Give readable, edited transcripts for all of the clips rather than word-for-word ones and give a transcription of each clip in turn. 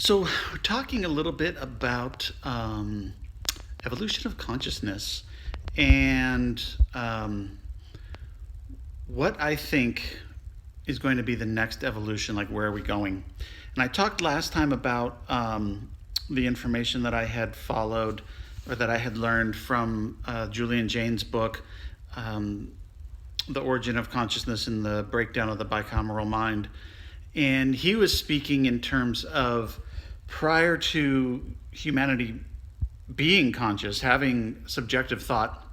So, we're talking a little bit about evolution of consciousness and what I think is going to be the next evolution, like where are we going? And I talked last time about the information that I had followed or that I had learned from Julian Jaynes' book, The Origin of Consciousness and the Breakdown of the Bicameral Mind. And he was speaking in terms of prior to humanity being conscious, having subjective thought,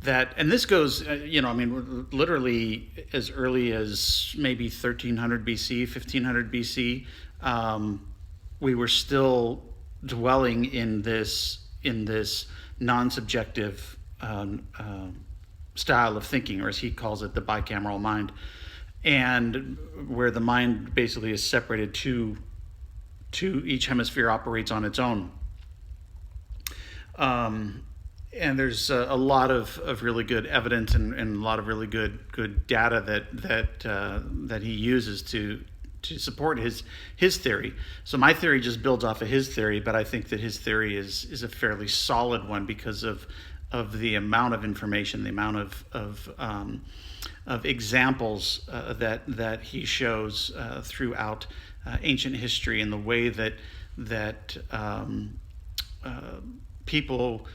that, and this goes, literally as early as maybe 1300 BC, 1500 BC, we were still dwelling in this non-subjective style of thinking, or as he calls it, the bicameral mind, and where the mind basically is separated to each hemisphere operates on its own. And there's a lot of really good evidence and a lot of really good data that he uses to support his theory. So my theory just builds off of his theory, but I think that his theory is a fairly solid one because of the amount of information, the amount of examples that he shows throughout ancient history, and the way that people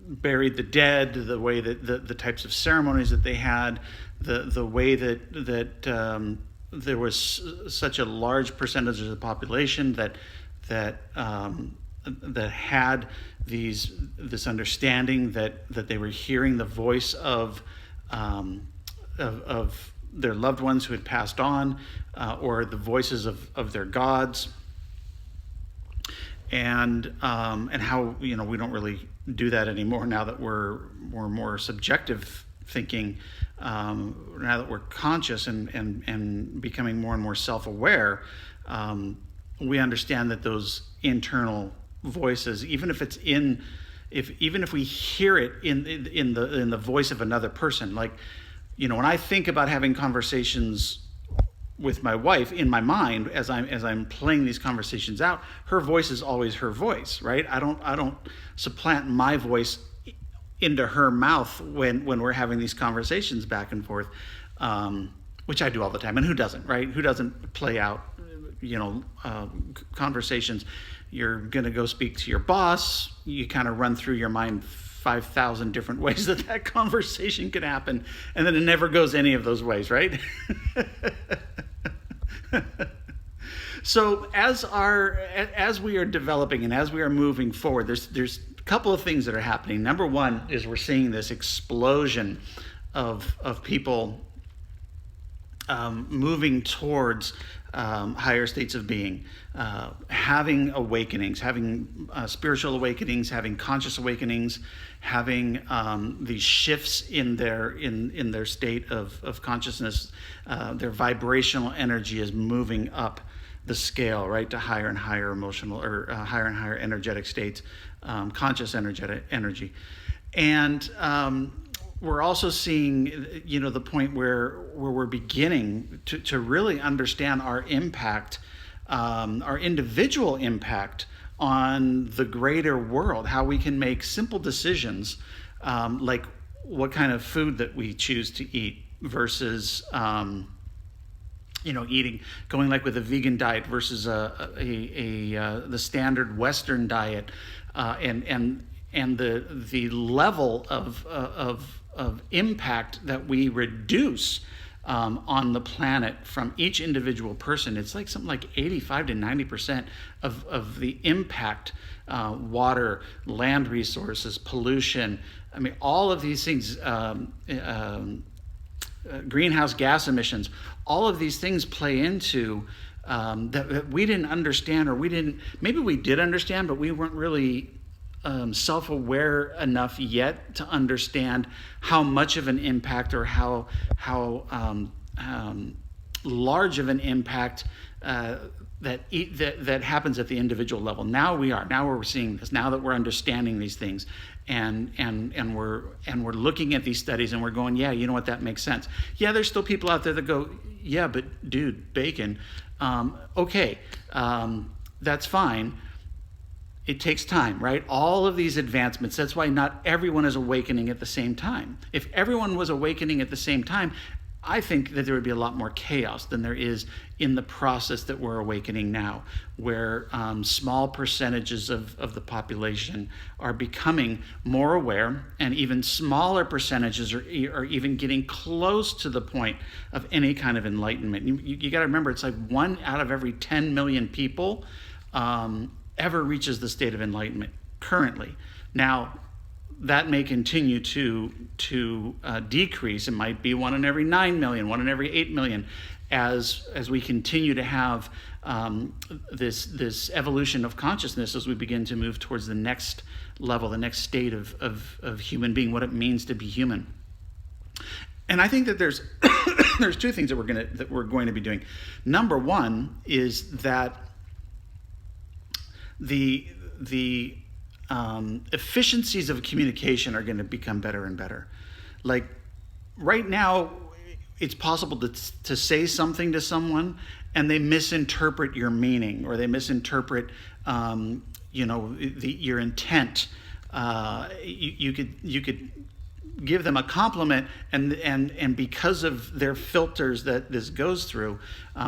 buried the dead, the way that the types of ceremonies that they had, the way that there was such a large percentage of the population that had this understanding that they were hearing the voice of their loved ones who had passed on, or the voices of their gods. And how we don't really do that anymore now that we're more subjective thinking. Now that we're conscious and becoming more and more self-aware, we understand that those internal voices, even if we hear it in the voice of another person, like when I think about having conversations with my wife in my mind, as I'm playing these conversations out, her voice is always her voice, right? I don't supplant my voice into her mouth when we're having these conversations back and forth, which I do all the time. And who doesn't, right? Who doesn't play out, conversations? You're gonna go speak to your boss. You kind of run through your mind 5,000 different ways that conversation could happen, and then it never goes any of those ways, right? So as we are developing and as we are moving forward, there's a couple of things that are happening. Number one is we're seeing this explosion of people moving towards higher states of being, having awakenings, having spiritual awakenings, having conscious awakenings, having these shifts in their state of consciousness. Their vibrational energy is moving up the scale, right, to higher and higher emotional, or higher and higher energetic states, conscious energetic energy. And we're also seeing, the point where we're beginning to really understand our impact, our individual impact on the greater world, how we can make simple decisions, like what kind of food that we choose to eat versus, going like with a vegan diet versus the standard Western diet, and the level of impact that we reduce on the planet from each individual person. It's like something like 85 to 90% of the impact, water, land resources, pollution. I mean, all of these things, greenhouse gas emissions, all of these things play into that we didn't understand, or maybe we did understand, but we weren't really self-aware enough yet to understand how much of an impact, or how large of an impact that happens at the individual level. Now we're seeing this. Now that we're understanding these things, and we're looking at these studies, and we're going, yeah, you know what, that makes sense. Yeah, there's still people out there that go, yeah, but dude, bacon. Okay, that's fine. It takes time, right? All of these advancements. That's why not everyone is awakening at the same time. If everyone was awakening at the same time, I think that there would be a lot more chaos than there is in the process that we're awakening now, where small percentages of the population are becoming more aware, and even smaller percentages are even getting close to the point of any kind of enlightenment. You got to remember, it's like 1 out of every 10 million people ever reaches the state of enlightenment currently. Now, that may continue to decrease. It might be 1 in every 9 million, 1 in every 8 million, as we continue to have this evolution of consciousness as we begin to move towards the next level, the next state of human being, what it means to be human. And I think that there's there's 2 things that we're going to be doing. Number one is that the efficiencies of communication are going to become better and better. Like right now, it's possible to say something to someone and they misinterpret your meaning, or they misinterpret, your intent. You could give them a compliment, and because of their filters that this goes through,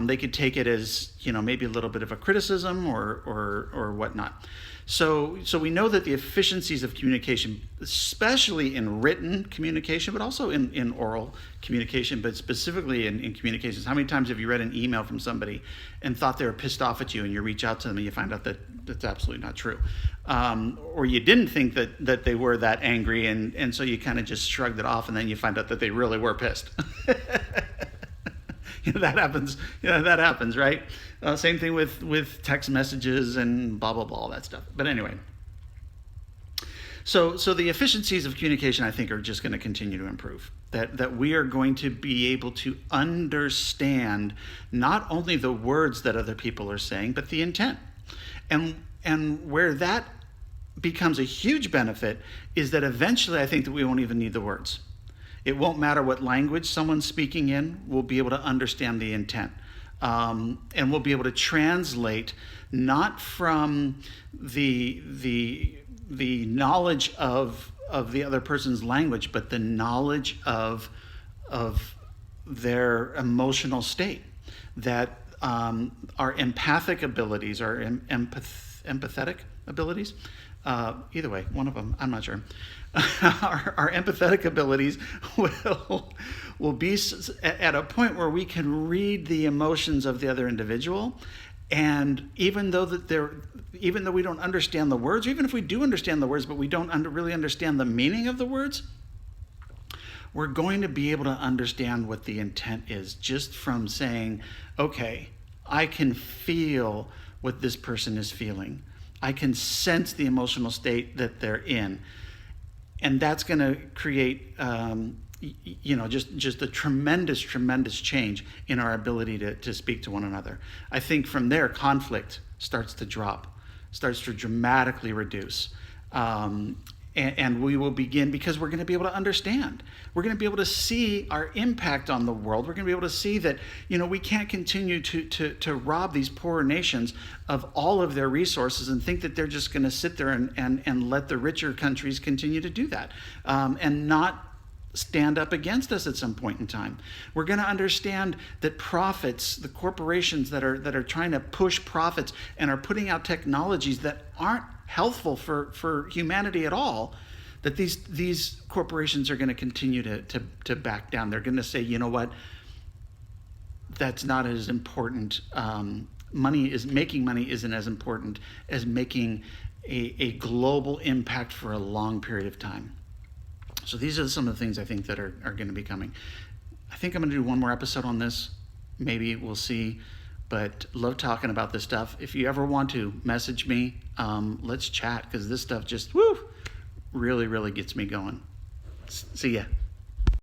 they could take it as maybe a little bit of a criticism or whatnot. So we know that the efficiencies of communication, especially in written communication, but also in oral communication, but specifically in communications. How many times have you read an email from somebody and thought they were pissed off at you, and you reach out to them and you find out that that's absolutely not true? Or you didn't think that they were that angry, and so you kind of just shrugged it off, and then you find out that they really were pissed. That happens. That happens, right? Same thing with text messages and blah blah blah, all that stuff. But anyway, so the efficiencies of communication, I think, are just going to continue to improve. That we are going to be able to understand not only the words that other people are saying, but the intent. And where that becomes a huge benefit is that eventually I think that we won't even need the words. It won't matter what language someone's speaking in. We'll be able to understand the intent. And we'll be able to translate not from the knowledge of the other person's language, but the knowledge of their emotional state. That our empathic abilities, our empathetic abilities, either way, one of them, I'm not sure. Our empathetic abilities will be at a point where we can read the emotions of the other individual, and even though we don't understand the words, or even if we do understand the words, but we don't really understand the meaning of the words, we're going to be able to understand what the intent is just from saying, okay, I can feel what this person is feeling. I can sense the emotional state that they're in. And that's going to create, just a tremendous, tremendous change in our ability to speak to one another. I think from there, conflict starts to drop, starts to dramatically reduce. And we will begin, because we're going to be able to understand. We're going to be able to see our impact on the world. We're going to be able to see that, we can't continue to rob these poorer nations of all of their resources and think that they're just going to sit there and let the richer countries continue to do that, and not stand up against us at some point in time. We're going to understand that profits, the corporations that are trying to push profits and are putting out technologies that aren't healthful for humanity at all, that these corporations are going to continue to back down. They're going to say, you know what, that's not as important. Making money isn't as important as making a global impact for a long period of time. So these are some of the things I think that are going to be coming. I think I'm going to do one more episode on this. Maybe we'll see. But love talking about this stuff. If you ever want to, message me. Let's chat, because this stuff just really, really gets me going. See ya.